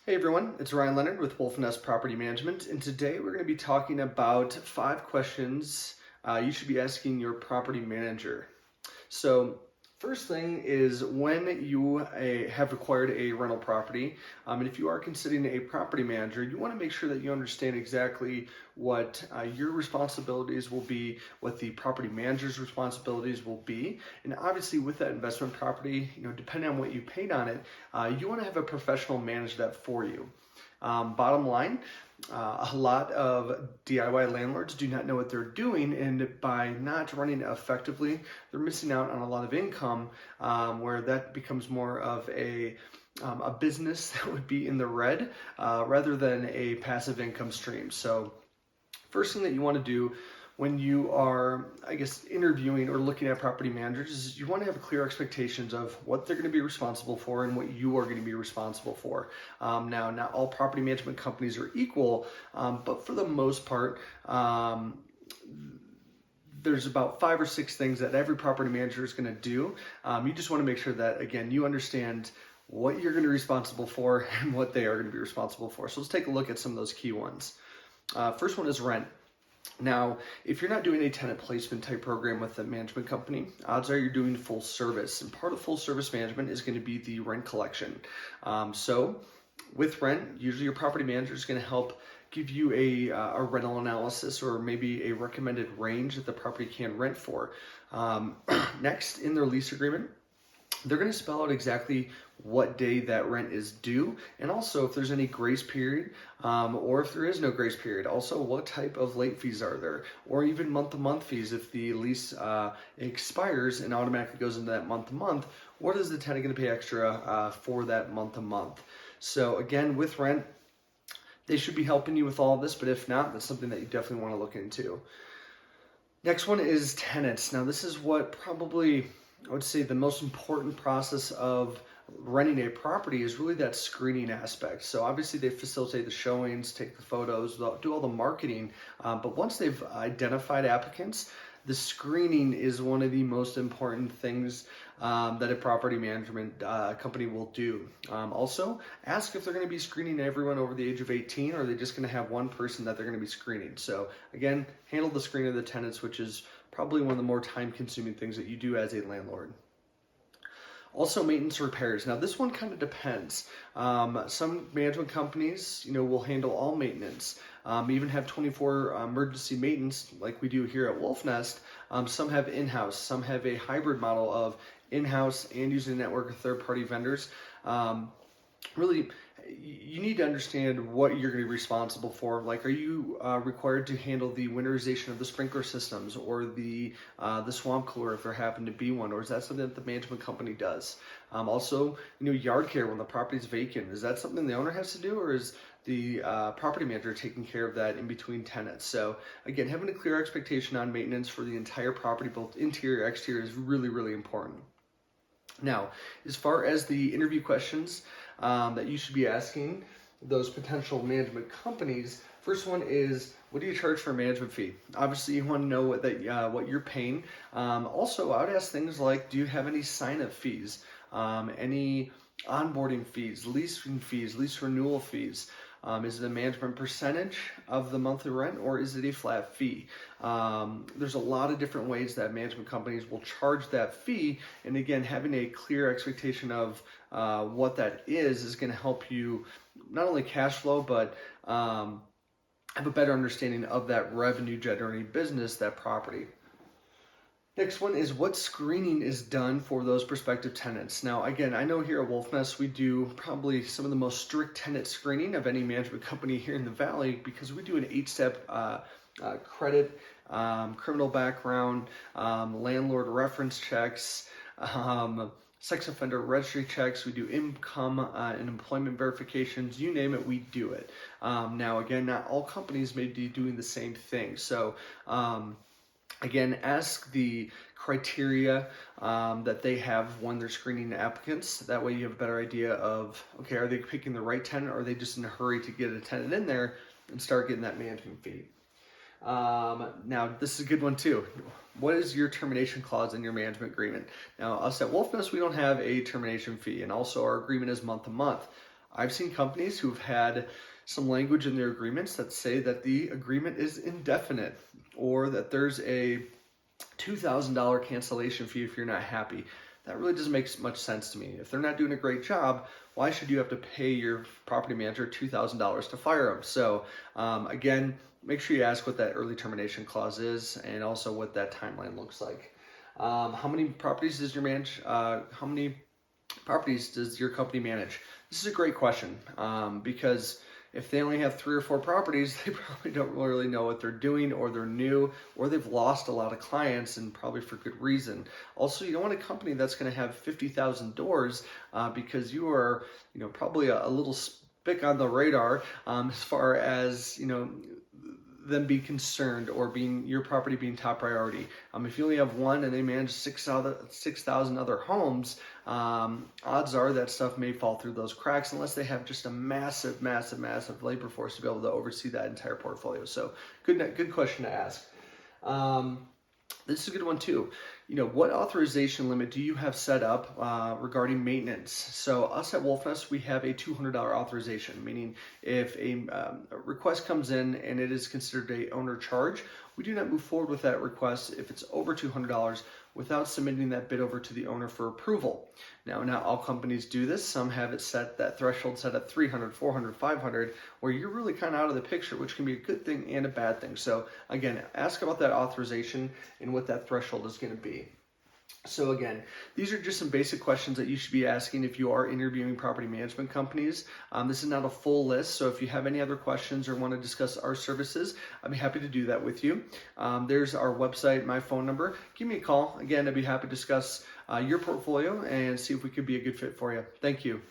Hey everyone, it's Ryan Leonard with Wolfnest Property Management, and today we're going to be talking about 5 questions you should be asking your property manager. So, first thing is when you have acquired a rental property, and if you are considering a property manager, you want to make sure that you understand exactly what your responsibilities will be, what the property manager's responsibilities will be, and obviously with that investment property, depending on what you paid on it, you want to have a professional manage that for you. Bottom line, a lot of DIY landlords do not know what they're doing, and by not running it effectively, they're missing out on a lot of income, where that becomes more of a business that would be in the red rather than a passive income stream. So, first thing that you want to do when you are, interviewing or looking at property managers is you want to have clear expectations of what they're going to be responsible for and what you are going to be responsible for. Now, not all property management companies are equal, but for the most part, there's about 5 or 6 things that every property manager is going to do. You just want to make sure that, again, you understand what you're going to be responsible for and what they are going to be responsible for. So let's take a look at some of those key ones. First one is rent. Now, if you're not doing a tenant placement type program with a management company, odds are you're doing full service. And part of full service management is going to be the rent collection. So with rent, usually your property manager is going to help give you a rental analysis or maybe a recommended range that the property can rent for. Next, in their lease agreement, they're going to spell out exactly what day that rent is due, and also if there's any grace period, or if there is no grace period. Also, what type of late fees are there, or even month-to-month fees if the lease expires and automatically goes into that month-to-month. What is the tenant going to pay extra for that month-to-month? So again, with rent, they should be helping you with all of this, but if not, that's something that you definitely want to look into. Next one is tenants. Now, this is what probably I would say the most important process of renting a property is really that screening aspect. So obviously they facilitate the showings, take the photos, do all the marketing, but once they've identified applicants, the screening is one of the most important things that a property management company will do. Also, ask if they're going to be screening everyone over the age of 18, or are they just going to have one person that they're going to be screening. So again, handle the screening of the tenants, which is probably one of the more time-consuming things that you do as a landlord. Also, maintenance repairs. Now, this one kind of depends. Some management companies, will handle all maintenance. Even have 24 emergency maintenance like we do here at Wolfnest. Some have in-house. Some have a hybrid model of in-house and using a network of third-party vendors. Really, you need to understand what you're going to be responsible for. Like, are you required to handle the winterization of the sprinkler systems or the swamp cooler if there happen to be one, or is that something that the management company does? Also, yard care when the property is vacant, is that something the owner has to do, or is the property manager taking care of that in between tenants? So again, having a clear expectation on maintenance for the entire property, both interior and exterior, is really, really important. Now, as far as the interview questions that you should be asking those potential management companies, first one is, what do you charge for a management fee? Obviously, you want to know what you're paying. Also, I would ask things like, do you have any sign-up fees, any onboarding fees, lease renewal fees? Is it a management percentage of the monthly rent, or is it a flat fee? There's a lot of different ways that management companies will charge that fee, and again, having a clear expectation of what that is going to help you not only cash flow, but have a better understanding of that revenue generating business, that property. Next one is, what screening is done for those prospective tenants. Now, again, I know here at Wolfnest, we do probably some of the most strict tenant screening of any management company here in the Valley, because we do an 8-step credit, criminal background, landlord reference checks, sex offender registry checks. We do income and employment verifications. You name it, we do it. Now, again, not all companies may be doing the same thing. So, again, ask the criteria that they have when they're screening the applicants. That way you have a better idea of, okay, are they picking the right tenant, or are they just in a hurry to get a tenant in there and start getting that management fee? Now, this is a good one too. What is your termination clause in your management agreement? Now, us at Wolfnest, we don't have a termination fee, and also our agreement is month to month. I've seen companies who've had some language in their agreements that say that the agreement is indefinite, or that there's a $2,000 cancellation fee if you're not happy. That really doesn't make much sense to me. If they're not doing a great job, why should you have to pay your property manager $2,000 to fire them? So again, make sure you ask what that early termination clause is, and also what that timeline looks like. How many properties does your company manage? This is a great question, because if they only have 3 or 4 properties, they probably don't really know what they're doing, or they're new, or they've lost a lot of clients, and probably for good reason. Also, you don't want a company that's going to have 50,000 doors, because you are, probably a little spick on the radar, as far as, them being concerned, or your property being top priority. If you only have 1 and they manage 6,000 other homes, odds are that stuff may fall through those cracks, unless they have just a massive labor force to be able to oversee that entire portfolio. So good question to ask. This is a good one too. What authorization limit do you have set up regarding maintenance? So us at Wolfnest, we have a $200 authorization, meaning if a request comes in and it is considered a owner charge, we do not move forward with that request if it's over $200 without submitting that bid over to the owner for approval. Now, not all companies do this. Some have that threshold set at 300, 400, 500, where you're really kind of out of the picture, which can be a good thing and a bad thing. So again, ask about that authorization and what that threshold is going to be. So again, these are just some basic questions that you should be asking if you are interviewing property management companies. This is not a full list, so if you have any other questions or want to discuss our services, I'd be happy to do that with you. There's our website, my phone number. Give me a call. Again, I'd be happy to discuss your portfolio and see if we could be a good fit for you. Thank you.